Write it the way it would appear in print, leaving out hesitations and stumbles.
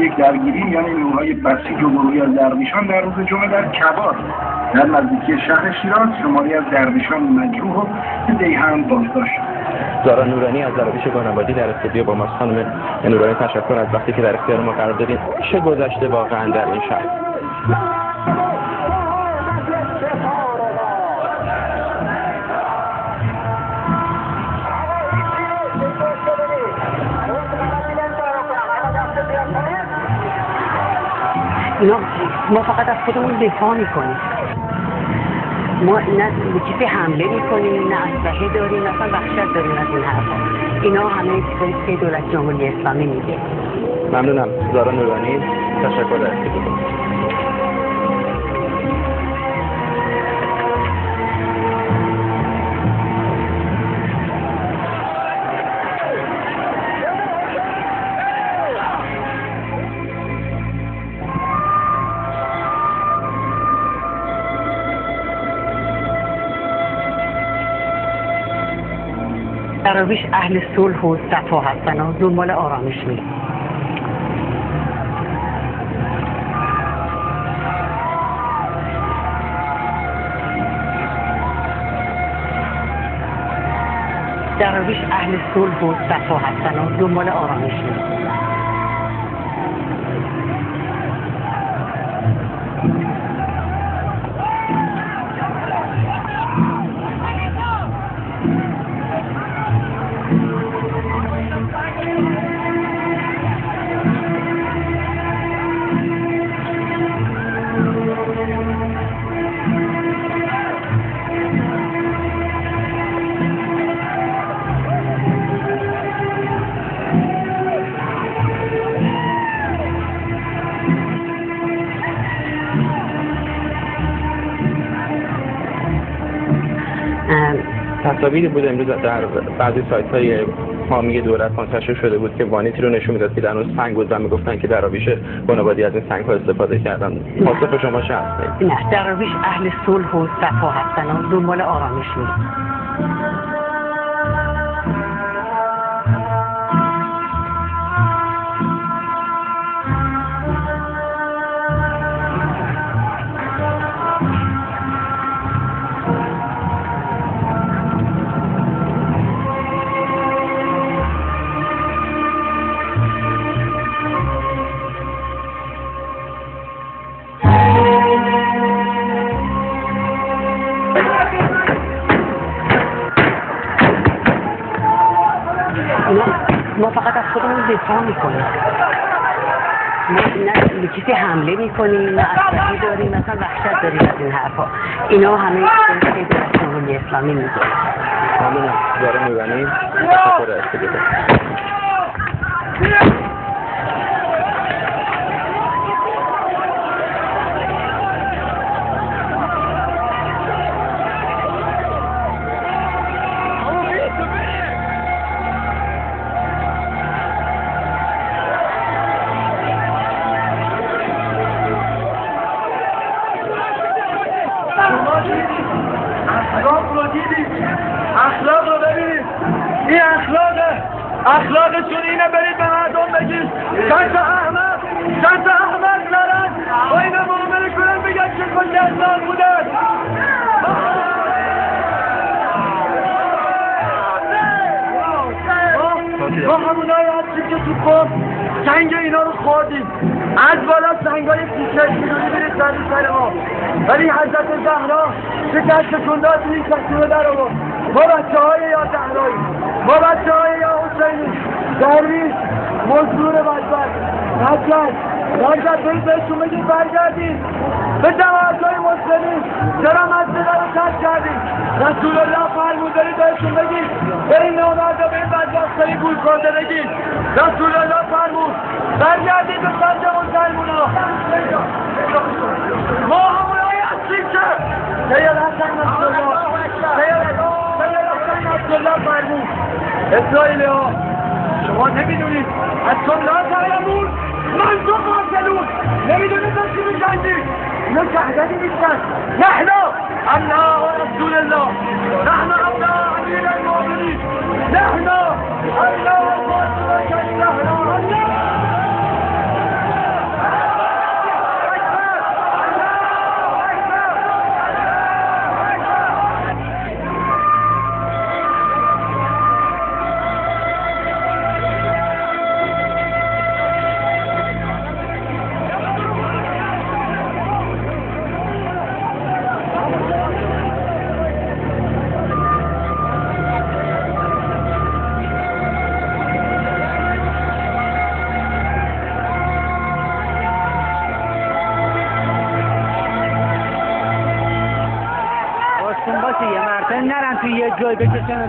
یک درگیری یعنی نیروهای بسیج و گروهی از درویشان در روز جمعه در کبار در نزدیکی شهر شیراز شماری از درویشان مجروح و دیهان بازداشت شد. زارا نورانی از درویش بنابادی در استودیو با ماست. خانم نورانی تشکر از وقتی که در اختیار ما قرار دادید. چه گذشته واقعا در این شهر؟ ما فقط از خودمون دفاع میکنیم. ما نه به کسی حمله میکنیم، نه اسلحه داریم، نه اصلا وحشت داریم از این حرفا. اینا همه چیزایی که دولت جمهوری اسلامی میگه. ممنونم. زارا نورانی تشکر از استودیو. درویش اهل صلح و صفا هستن و دنبال آرامش میرن. درویش اهل صلح و صفا هستن و دنبال آرامش میرن. تصاویری بود امروز در بعضی سایت‌های حامی دولت منتشر شده بود که وانیتی رو نشون میداد که در اون سنگ بود و میگفتن که درویش بنابادی از این سنگ‌ها استفاده کردن. پاسخ شما چه هست؟ نه، درویش اهل صلح و صفا هستن و دنبال آرامش میرن. ما فقط از خودمون دفاع میکنیم. ما نه به کسی حمله میکنیم، نه اسلحه داریم، نه اصلا وحشت داریم از این حرفا. اینا همه چیزایی که دولت جمهوری اسلامی میگه. ممنونم. زارا نورانی تشکر از استودیو. اخلاق رو ببینید. این اخلاقشون اینه. برید به مردم بگید چند تا احمق دارن و اینا معامله کنن بگن چه کلی اخلاق بودن. ما همونایی هستیم که تو خود سنگ اینا رو خوردیم. از بالا سنگای تیکه میدونی برید سر ما. ولی حضرت زهرا چه دستکندات این کسی رو در آورد. ما بچه های یا زهرایی، ما بچه های یا حسینی، درویش، مزدور بدبخت، نجد برید بهشون بگید برگردید به جماعتهای مسلمین. چرا مسجد رو ترک کردید؟ رسول الله فرمود برید بهشون بگید به این نامردا به این بدبختای گول خورده بگید. رسول الله فرمود برگردید به سنج مسلمونا. ما همونایی هستیم که سید حسن نصرالله فرمود اسرائیلی ها شما نمیدونید از لا تعلمون من تو قاتلون. نمیدونید از چی میجنگید؟ اینا شهدتی نیستن. نحن ابناء رسول الله، نحن ابناء امیر المؤمنین، نحن ابناء فاطمه الزهراء. بگیرن توی یه جای بکشن